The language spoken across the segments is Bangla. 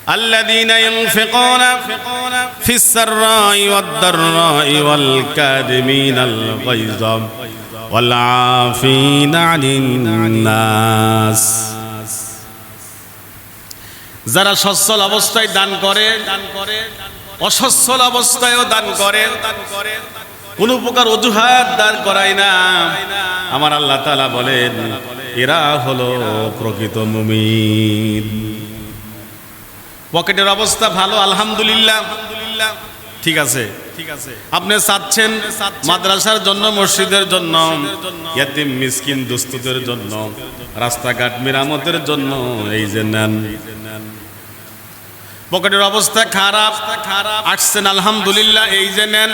الذين ينفقون في السراء والضراء والكاظمين الغيظ والعافين عن الناس যারা সচ্ছল অবস্থায় দান করে অসচ্ছল অবস্থায়ও দান করে কোন প্রকার অজুহাত দান করায় না আমার আল্লাহ তাআলা বলেন এরা হলো প্রকৃত মুমিন পকেটের অবস্থা ভালো আলহামদুলিল্লাহ ঠিক আছে আপনি চাচ্ছেন মাদ্রাসার জন্য মসজিদের জন্য ইয়াতিম মিসকিন দুস্থদের জন্য রাস্তাঘাট মেরামতের জন্য এই যে নেন পকেটের অবস্থা খারাপ আসছেন আলহামদুলিল্লাহ এই যে নেন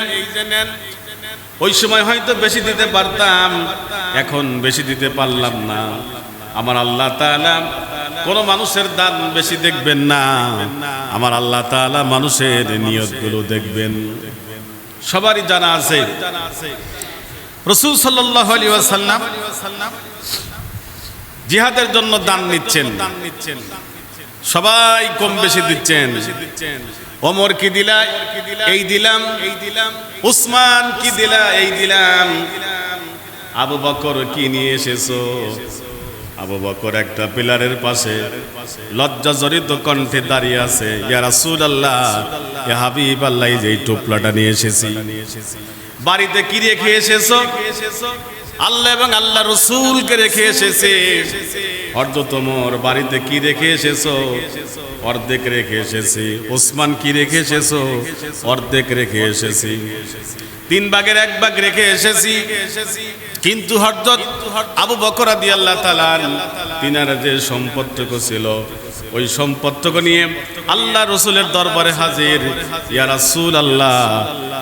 ওই সময় হয়তো বেশি দিতে পারতাম এখন বেশি দিতে পারলাম না আমার আল্লাহ তাআলা কোন মানুষের দান বেশি দেখবেন না আমার আল্লাহ তাআলা মানুষের নিয়তগুলো দেখবেন সবারই জানা আছে রাসূল সাল্লাল্লাহু আলাইহি ওয়াসাল্লাম জিহাদের জন্য দান নিচ্ছেন সবাই কম বেশি দিচ্ছেন ওমর কি দিলা এই দিলাম উসমান কি দিলা এই দিলাম আবু বকর কি নিয়ে এসেছো আবু বকর একটা পিলারের পাশে লজ্জাজড়িত কণ্ঠে দাঁড়িয়ে আছে ইয়া রাসূলুল্লাহ ইয়া হাবিবাল্লাহ এই যে টুপলাটা নিয়ে এসেছি বাড়িতে কি রেখে এসেছো আল্লাহ এবং আল্লাহ রাসূলকে রেখে এসেছে হযরত ওমর বাড়িতে কি রেখে এসেছো অর্ধেক রেখে এসেছি ওসমান কি রেখে এসেছো অর্ধেক রেখে এসেছি 3 ভাগের 1 ভাগ রেখে এসেছি কিন্তু হযরত আবু বকর রাদিয়াল্লাহু তাআলা তিনার যে সম্পদটুকু ছিল ওই সম্পদটুকু নিয়ে আল্লাহ রাসূলের দরবারে হাজির ইয়া রাসূলুল্লাহ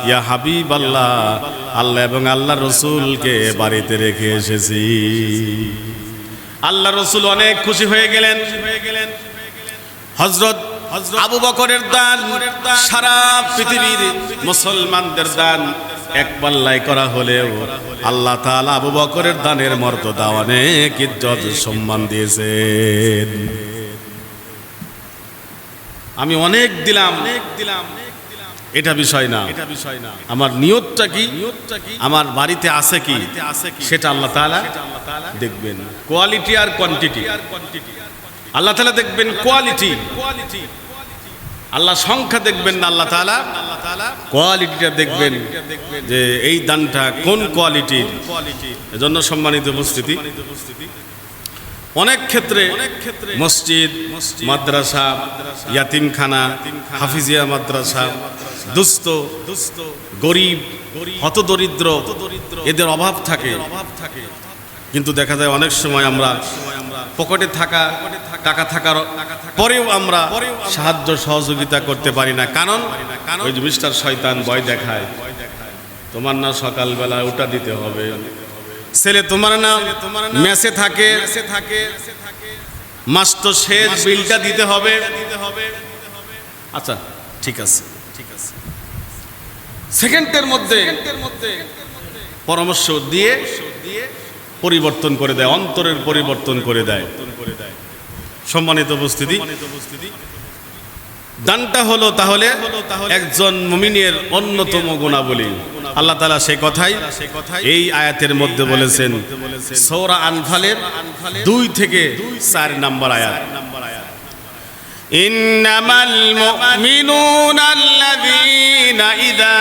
ইয়া হাবিবাল্লাহ আল্লাহ এবং আল্লাহ রাসূলকে বাড়িতে রেখে এসেছি আল্লাহ রাসূল অনেক খুশি হয়ে গেলেন হযরত আবু বকরের দান সারা পৃথিবীর মুসলমানদের দান এক পাল্লায় করা হলেও আল্লাহ তাআলা আবু বকরের দানের মর্যাদা অনেক ইজ্জত সম্মান দিয়েছেন আমি অনেক দিলাম এটা বিষয় না আমার নিয়তটা কি আমার বাড়িতে আছে কি সেটা আল্লাহ তাআলা দেখবেন কোয়ালিটি আর কোয়ান্টিটি আল্লাহ তাআলা দেখবেন কোয়ালিটি আল্লাহ সংখ্যা দেখবেন না আল্লাহ তাআলা কোয়ালিটিটা দেখবেন যে এই দানটা কোন কোয়ালিটির এজন্য সম্মানিত উপস্থিতি অনেক ক্ষেত্রে মসজিদ মাদ্রাসা ইয়াতিমখানা হাফিজিয়া মাদ্রাসা দুস্থ গরিব হতদরিদ্র এদের অভাব থাকে কিন্তু দেখা যায় অনেক সময় আমরা পকেটে থাকা টাকা থাকার পরেও আমরা সাহায্য সহযোগিতা করতে পারি না কারণ ওই যে মিস্টার শয়তান ভয় দেখায় তোমার না সকালবেলা ওটা দিতে হবে ছেলে তোমার না মেসে থাকে মাস তো শেষ বিলটা দিতে হবে আচ্ছা ঠিক আছে সেকেন্ডের মধ্যে পরামর্শ দিয়ে পরিবর্তন করে দেয় অন্তরের পরিবর্তন করে দেয় সম্মানিত উপস্থিতি দানটা হলো তাহলে একজন মুমিনের অন্যতম গুণাবলী আল্লাহ তাআলা সেই কথাই এই আয়াতের মধ্যে বলেছেন সূরা আনফালের 2 থেকে 4 নম্বর আয়াত ইন্নামাল মুমিনুনা আল্লাযীনা ইযা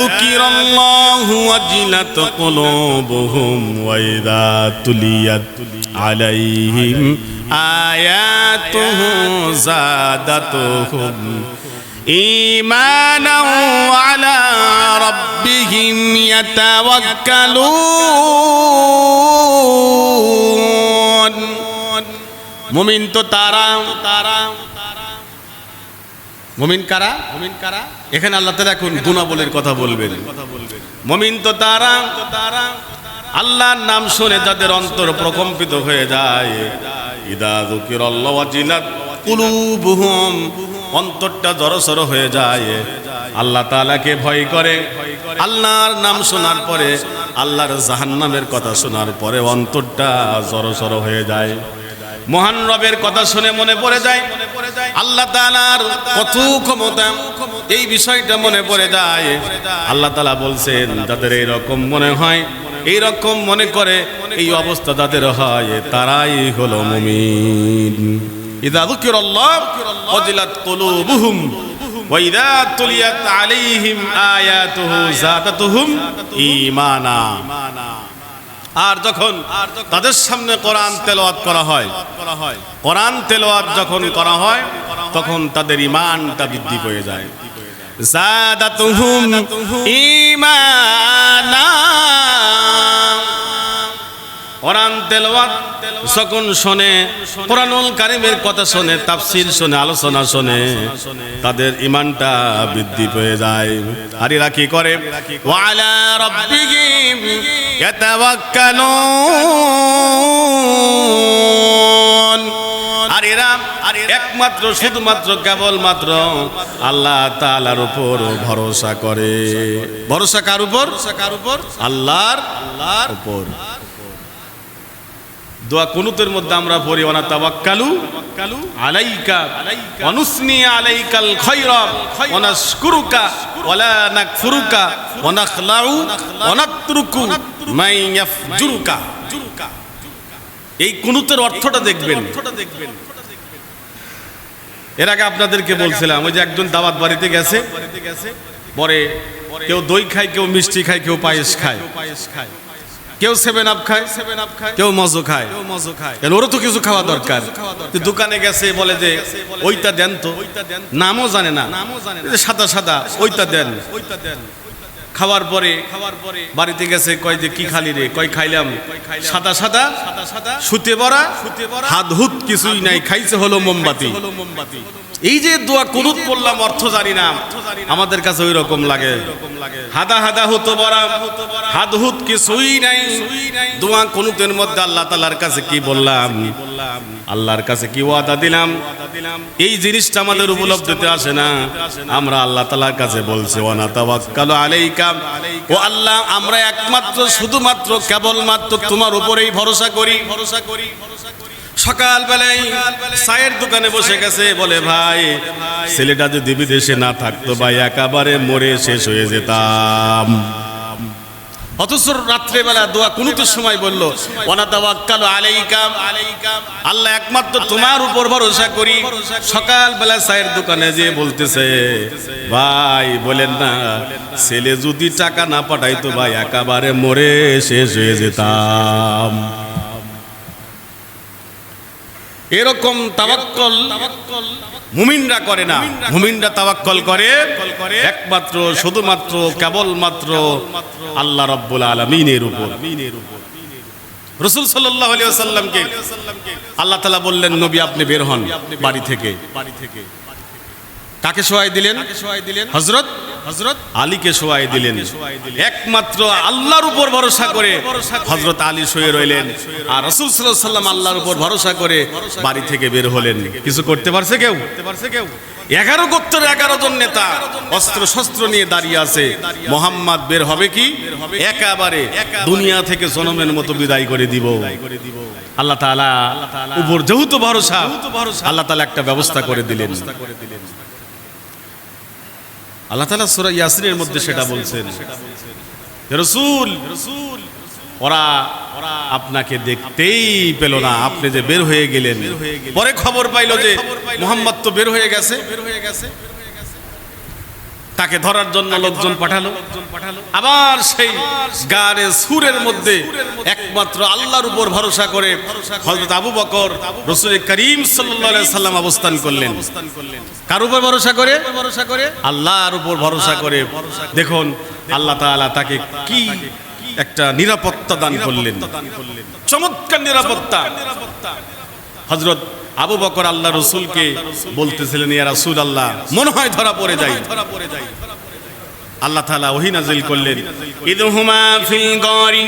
যুকিরাল্লাহু ওয়াজিলাত কুলুবুহুম ওয়া ইযা তুলিয়াত আলাইহিম আয়াতুহু যাদাতুহুম ঈমানাও আলা রাব্বিহিম ইয়াতাওয়াক্কালুন মুমিন তো তারা মুমিন কারা এখানে আল্লাহ তাআলা এখন গুণাবলীর কথা বলবেন মুমিন তো তারা আল্লাহর নাম শুনে যাদের অন্তর প্রকম্পিত হয়ে যায় ইদা যুকিরাল্লাহু ওয়াজিলাত কুলুবুহুম অন্তরটা জড়সড় হয়ে যায় আল্লাহ তাআলাকে ভয় করে আল্লাহর নাম শোনার পরে আল্লাহর জাহান্নামের কথা শোনার পরে অন্তরটা জড়সড় হয়ে যায়। মহান রবের কথা শুনে মনে পড়ে যায় আল্লাহ তাআলার কত ক্ষমতা, এই বিষয়টা মনে পড়ে যায়। আল্লাহ তাআলা বলছেন যাদের এরকম মনে হয়, এইরকম মনে করে, এই অবস্থা যাদের হয় তারাই হলো মুমিন। ইযা যুকিরাল্লাহ ওয়াজিলাত কুলুবুহুম ওয়া ইযা তুলিয়াত আলাইহিম আয়াতুহু যাদাতুহুম ঈমানা। আর যখন তাদের সামনে কোরআন তেলাওয়াত করা হয়, কোরআন তেলাওয়াত যখন করা হয় তখন তাদের ঈমানটা বৃদ্ধি পেয়ে যায়। যাদাতুহুম ঈমানা। কোরআন তেলাওয়াত যখন শোনে, কোরআনুল কারীমের কথা শোনে, তাফসীর শোনে, আলোচনা শোনে, তাদের ঈমানটা বৃদ্ধি পেয়ে যায়। আর এরা কি করে? ওয়া আলা রাব্বিহিম ইয়াতাওয়াক্কালুন। আর এরা একমাত্র শুধুমাত্র কেবলমাত্র আল্লাহ তাআলার উপর ভরসা করে। ভরসা কার উপর? আল্লাহর উপর। দোয়া কুনুতের মধ্যে আমরা পড়ি ওয়ানা তাওয়াক্কালু আলাইকা ওয়া নুসনি আলাইকাল খায়রা ওয়া নাশকুরুকা ওয়া লা নাকফুরুকা ওয়া নাখলাউ ওয়া নাতরুকু মান ইয়াফজুরুকা। এই কুনুতের অর্থটা দেখবেন। এর আগে আপনাদেরকে বলছিলাম ওই যে একজন দাওয়াত বাড়িতে গেছে, পরে কেউ দই খায়, কেউ মিষ্টি খায়, কেউ পায়েস খায়, কেউ 7 আপ খায়, কেউ মজো খায়। ওরও তো কিছু খাওয়া দরকার। দোকানে গেছে, বলে যে ওইটা দেন তো, নামও জানে না, সাদা সাদা ওইটা দেন। খাওয়ার পরে বাড়িতে গেছে, কয় যে কি খালি রে? কয় খাইলাম সাদা সাদা সুতে ভরা, হাত হুত কিছুই নাই, খাইছে হলো মোমবাতি। এই যে দোয়া কুনুত পড়লাম, অর্থ জানি না, আমাদের কাছে ওই রকম লাগে। হাদা হাদা হতো বরা, হাত হুত কিছুই নাই। দোয়া কুনুতের মধ্যে আল্লাহ তাআলার কাছে কি বললাম, আল্লাহর কাছে কি ওয়াদা দিলাম, এই জিনিসটা আমাদের উপলব্ধিতে আসে না। আমরা আল্লাহ তাআলার কাছে বলছি ওয়ানা তাওয়াক্কালু আলাইকা, ও আল্লাহ আমরা একমাত্র শুধুমাত্র কেবলমাত্র তোমার উপরেই ভরসা করি। সকালবেলায় চায়ের দোকানে বসে গেছে, বলে ভাই ছেলেটা যদি বিদেশে না থাকতো ভাই একেবারে মরে শেষ হয়ে যেতাম। অথচ রাত্রেবেলা দোয়া কুনুতের সময় বলল ওয়ানা তাওয়াক্কালু আলাইকা, আল্লাহ একমাত্র তোমার উপর ভরসা করি। সকালবেলা চায়ের দোকানে যেয়ে বলতেছে ভাই বলেন না, ছেলে যদি টাকা না পাঠাইতো ভাই একেবারে মরে শেষ হয়ে যেতাম। এরকম তাওয়াক্কুল মুমিনরা করে না। মুমিনরা তাওয়াক্কুল করে একমাত্র শুধুমাত্র কেবলমাত্র আল্লাহ রাব্বুল আলামিনের উপর। রাসূল সাল্লাল্লাহু আলাইহি ওয়াসাল্লামকে আল্লাহ তাআলা বললেন, নবী আপনি বের হন বাড়ি থেকে। কাকে শোয়াই দিলেন? হযরত আলীকে শোয়াই দিলেন। একমাত্র আল্লাহর উপর ভরসা করে হযরত আলী শুয়ে রইলেন, আর রাসূল সাল্লাল্লাহু আলাইহি ওয়াসাল্লাম আল্লাহর উপর ভরসা করে বাড়ি থেকে বের হলেন। কিছু করতে পারছে কেউ? 11 গোত্রের 11 জন নেতা অস্ত্র শস্ত্র নিয়ে দাঁড়িয়ে আছে। মুহাম্মদ বের হবে কি? একেবারে দুনিয়া থেকে জনমের মতো বিদায় করে দিব। আল্লাহ তাআলা উপর যেহেতু ভরসা, আল্লাহ তাআলা একটা ব্যবস্থা করে দিলেন। আল্লাহ তাআলা সূরা ইয়াসিনের মধ্যে সেটা বলছেন, রাসূল ওরা আপনাকে দেখতেই পেল না, আপনি যে বের হয়ে গেলেন। পরে খবর পাইল যে মুহাম্মদ তো বের হয়ে গেছে, তাকে ধরার জন্য লোকজন পাঠালো। আবার সেই গারে সুরের মধ্যে একমাত্র আল্লাহর উপর ভরসা করে হযরত আবু বকর রাসূল করিম সাল্লাল্লাহু আলাইহি সাল্লাম অবস্থান করলেন। কার উপর ভরসা করে? আল্লাহর উপর ভরসা করে। দেখুন আল্লাহ তাআলা তাকে কি একটা নিরাপত্তা দান করলেন, চমৎকার নিরাপত্তা। হযরত আবু বকর আল্লাহ রাসূলকে বলতেছিলেন, ইয়া রাসূলুল্লাহ মনে হয় ধরা পড়ে যাই। আল্লাহ তাআলা ওহী নাযিল করলেন, ইদহুমা ফিল গারি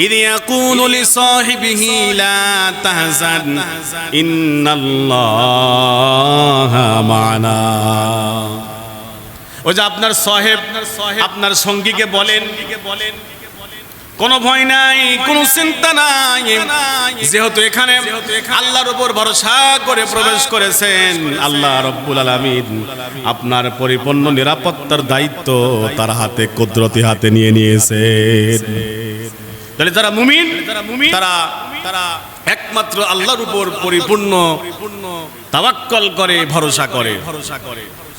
ইদ ইয়াকুলু লিসাহিবিহি লা তাহজান ইন্নাল্লাহা মা'ানা। ও যে আপনার সাহেব আপনার সঙ্গীকে বলেন কোনো ভয় নাই, কোনো চিন্তা নাই। যেহেতু এখানে আল্লাহর উপর ভরসা করে প্রবেশ করেছেন, আল্লাহ রাব্বুল আলামিন আপনার পরিপূর্ণ নিরাপত্তার দায়িত্ব তার হাতে, কুদরতি হাতে নিয়ে নিয়েছেন। তাহলে যারা মুমিন তারা একমাত্র আল্লাহর উপর পরিপূর্ণ তাওয়াক্কুল করে, ভরসা করে।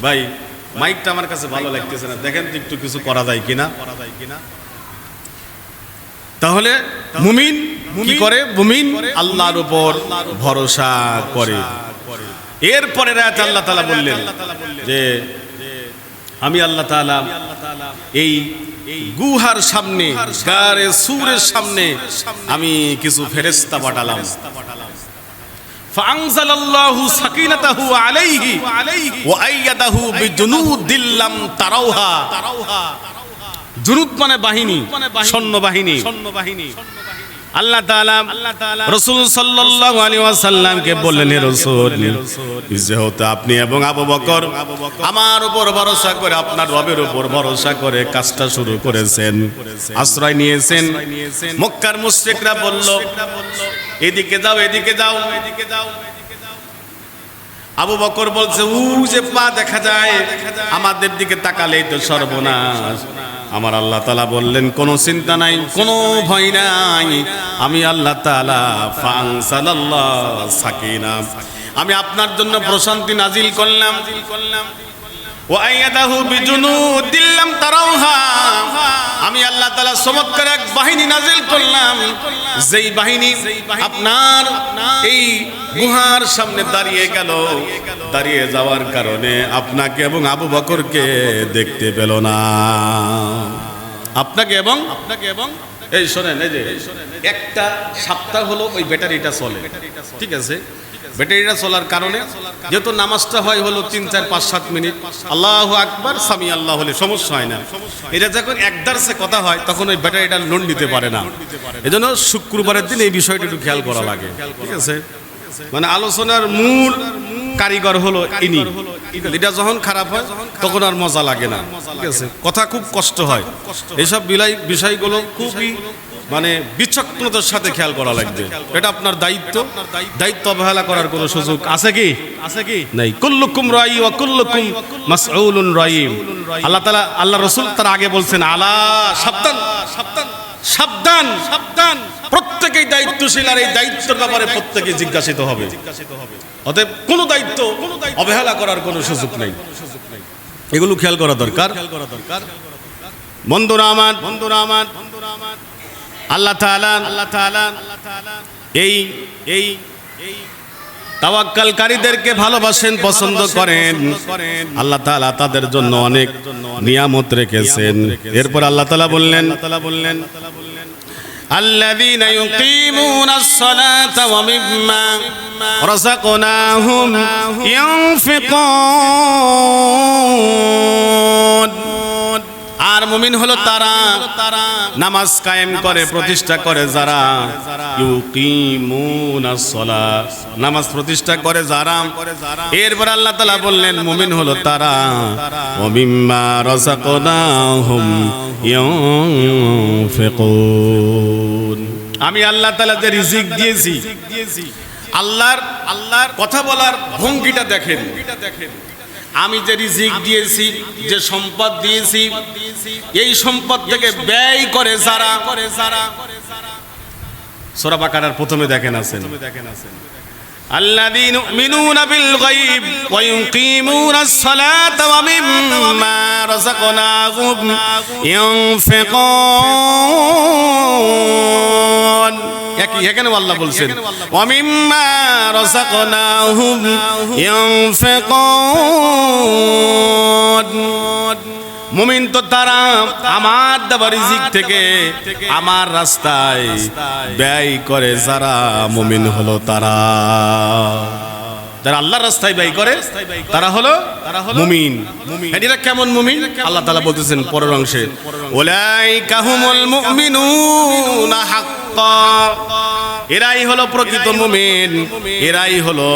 ভাই মাইকটা আমার কাছে ভালো লাগতেছে না, দেখেন তো একটু কিছু করা যায় কিনা। তাহলে মুমিন কি করে? মুমিন আল্লাহর উপর ভরসা করে। এরপরে রাত আল্লাহ তাআলা বললেন যে আমি আল্লাহ তাআলা এই গুহার সামনে, গারে সূরের সামনে আমি কিছু ফেরেশতা পাঠালাম। ফাআনজালাল্লাহু সাকিনাতাহু আলাইহি ওয়া আইয়াদাহু বিজুনুদিল লাম তারাউহা। জুনুদ মানে বাহিনী, সৈন্যবাহিনী। আল্লাহ তাআলা রাসূল সাল্লাল্লাহু আলাইহি ওয়াসাল্লামকে বললেন, হে রাসূল, যেহেতু আপনি এবং আবু বকর আমার উপর ভরসা করে, আপনার রবের উপর ভরসা করে কাজটা শুরু করেছেন, আশ্রয় নিয়েছেন, মক্কার মুশরিকরা বলল এদিকে যাও, এদিকে যাও। আবু বকর বলছে ও যে পা দেখা যায়, আমাদের দিকে তাকালেই তো সর্বনাশ। আমার আল্লাহ তাআলা বললেন কোনো চিন্তা নাই, কোনো ভয় নাই, আমি আল্লাহ তাআলা ফাআনজালাল্লাহু সাকিনা, আমি আপনার জন্য প্রশান্তি নাজিল করলাম। ওয়া আইয়াদাহু বিজুনুদিল লাম তারাউহা, আমি আল্লাহ তাআলা চমৎকার এক বাহিনী নাজিল করলাম, যেই বাহিনী আপনার এই গুহার সামনে দাঁড়িয়ে গেল, দাঁড়িয়ে যাওয়ার কারণে আপনাকে এবং আবু বকরকে দেখতে পেল না। আপনাকে এবং এই শোনেন, এই যে একটা সপ্তাহ হলো ওই ব্যাটারিটা চলে, ঠিক আছে? ব্যাটারিটা চলার কারণে যেহেতু নামাজটা হয় হলো 3, 4, 5, 7 মিনিট, আল্লাহু আকবার সামি আল্লাহ হলে সমস্যা হয় না। এটা যখন এক দার্সে কথা হয় তখন ওই ব্যাটারিটা লোড নিতে পারে না। এজন্য শুক্রবারের দিন এই বিষয়টা একটু খেয়াল করা লাগে, ঠিক আছে? মানে আলোচনার মূল কারিগর হলো ইনি। এটা যখন খারাপ হয় তখন আর মজা লাগে না, ঠিক আছে? কথা খুব কষ্ট হয়। এইসব বিষয়গুলো খুবই মানে বিচক্ষণতার সাথে খেয়াল করা লাগবে। এটা আপনার দায়িত্ব অবহেলা করার কোনো সুযোগ আছে কি? নাই। কুল্লুকুম রাই ওয়া কুল্লুকুম মাসউলুন রাইম। আল্লাহ তাআলা, আল্লাহ রাসূল তার আগে বলছেন আলা, সাবধান সাবধান সাবধান সাবধান, প্রত্যেকেই দায়িত্বশীল, আর এই দায়িত্বের ব্যাপারে প্রত্যেকেই জিজ্ঞাসিত হবে। অতএব কোনো দায়িত্ব অবহেলা করার কোনো সুযোগ নেই। এগুলো খেয়াল করা দরকার। বন্ধুরা আমার, আল্লাহ তাআলা এই তাওয়াক্কুলকারীদেরকে ভালোবাসেন, পছন্দ করেন। আল্লাহ তাআলা তাদের জন্য অনেক নিয়ামত রেখেছেন। এরপর আল্লাহ তাআলা বললেন الذين يقيمون الصلاة ومما رزقناهم ينفقون। আর মুমিন হলো তারা নামাজ কায়েম করে, প্রতিষ্ঠা করে যারা, ইউকিমুনাস সালাহ, নামাজ প্রতিষ্ঠা করে যারা। এরপর আল্লাহ তাআলা বললেন মুমিন হলো তারা ওয়া মিম্মা রাযাকনাহুম ইউনফিকুন। আমি আল্লাহ তাআলা যে রিজিক দিয়েছি, আল্লাহর কথা বলার ভঙ্গিটা দেখেন। আমি যে রিজিক দিয়েছি, যে সম্পদ দিয়েছি, এই সম্পদ থেকে ব্যয় করে যারা। সূরা বাকারার প্রথমে দেখেন আছেন আল্লাযীনা ইউমিনুনা বিল গায়ব ওয়া ইউকিমুনাস সালাতা ওয়া মিম্মা রাযাকনাহুম ইউনফিকুন। এখানে আল্লাহ বলছেন ওয়া মিম্মা রাযাকনাহুম ইউনফিকুন। মুমিন তো তারা আমার দেওয়া রিজিক থেকে আমার রাস্তায় ব্যয় করে যারা, মুমিন হলো তারা যারা আল্লাহর রাস্তায় ব্যয় করে, তারা হলো মুমিন। এরা কেমন মুমিন? আল্লাহ তাআলা বলতেছেন পরের অংশে, উলাইকা হুমুল মুমিনুনা হাক্কা। এরাই হলো প্রকৃত মুমিন, এরাই হলো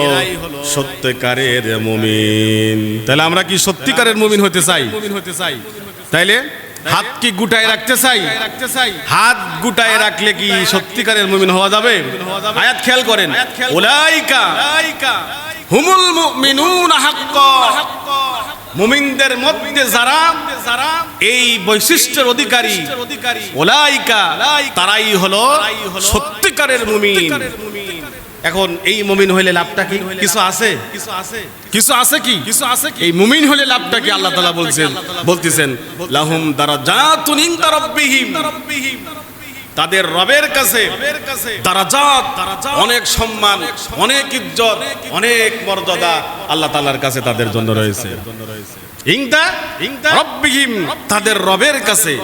সত্যিকারের মুমিন। তাহলে আমরা কি সত্যিকারের মুমিন হতে চাই? তাইলে হাত কি গুটায় রাখতে চাই? হাত গুটায় রাখলে কি সত্যিকারের মুমিন হওয়া যাবে? আয়াত খেয়াল করেন, উলাইকা হুমুল মুমিনুনা হাক্কা, মুমিনদের মধ্যে যারা এই বৈশিষ্ট্যের অধিকারী, উলাইকা তারাই হলো সত্যিকারের মুমিন। এখন এই মুমিন হইলে লাভটা কি? কিছু আছে? কিছু আছে কি? এই মুমিন হলে লাভটা কি? আল্লাহ তাআলা বলতেছেন লাহুম দারাজাতুন ইনদা রাব্বিহিম, তাদের রবের কাছে দারাজাত, অনেক সম্মান, অনেক ইজ্জত, অনেক মর্যাদা আল্লাহ তাআলার কাছে তাদের জন্য রয়েছে। ইনদা রাব্বিহিম, তাদের রবের কাছে।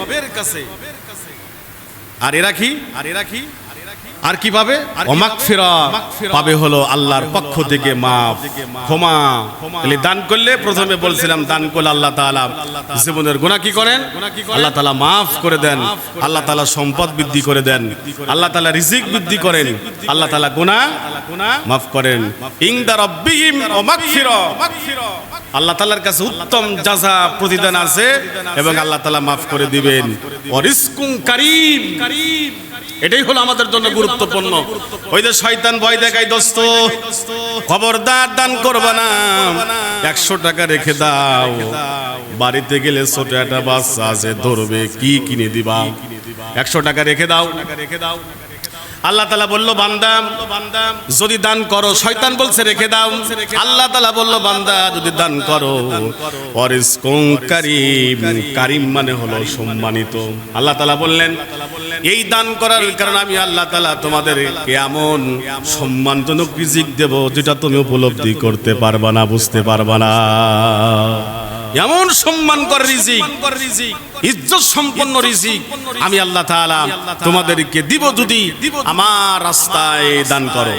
আর এরা কি? আর কি পাবে? মাগফিরা পাবে হলো আল্লাহর পক্ষ থেকে মাফ, ক্ষমা। দান করলে, প্রথমে বলছিলাম, দান করলে আল্লাহ তাআলা জীবনের গুনাহ কি করেন? আল্লাহ তাআলা মাফ করে দেন। আল্লাহ তাআলা সম্পদ বৃদ্ধি করে দেন। আল্লাহ তাআলা রিজিক বৃদ্ধি করেন। আল্লাহ তাআলা গুনাহ মাফ করেন। ইনদা রাব্বিহিম ওয়া মাগফিরা, আল্লাহ তাআলার কাছে উত্তম জাযা, প্রতিদান আছে এবং আল্লাহ তাআলা মাফ করে দিবেন। ওয়া রিজকুন কারীম, এটাই হলো আমাদের জন্য গুরুত্বপূর্ণ। ওই যে শয়তান ভয় দেখায়, দোস্ত খবরদার দান করবে না, 100 টাকা রেখে দাও, বাড়িতে গেলে ছোট একটা বাচ্চা আছে ধরবে, কি কিনে দিবা? 100 টাকা রেখে দাও। আল্লাহ তাআলা বলল, বান্দা যদি দান করো, শয়তান বলছে রেখে দাও, আল্লাহ তাআলা বলল, বান্দা যদি দান করো, ওয়ারিজকুন কারীম, কারীম মানে হলো সম্মানিত। আল্লাহ তাআলা বললেন, এই দান করার কারণে আমি আল্লাহ তাআলা তোমাদেরকে এমন সম্মানজনক রিজিক দেব যেটা তুমি উপলব্ধি করতে পারবা না, বুঝতে পারবা না। এমন সম্মানকর রিজিক, ইজ্জত সম্পন্ন রিজিক আমি আল্লাহ তাআলা তোমাদেরকে দিব যদি আমার রাস্তায় দান করো।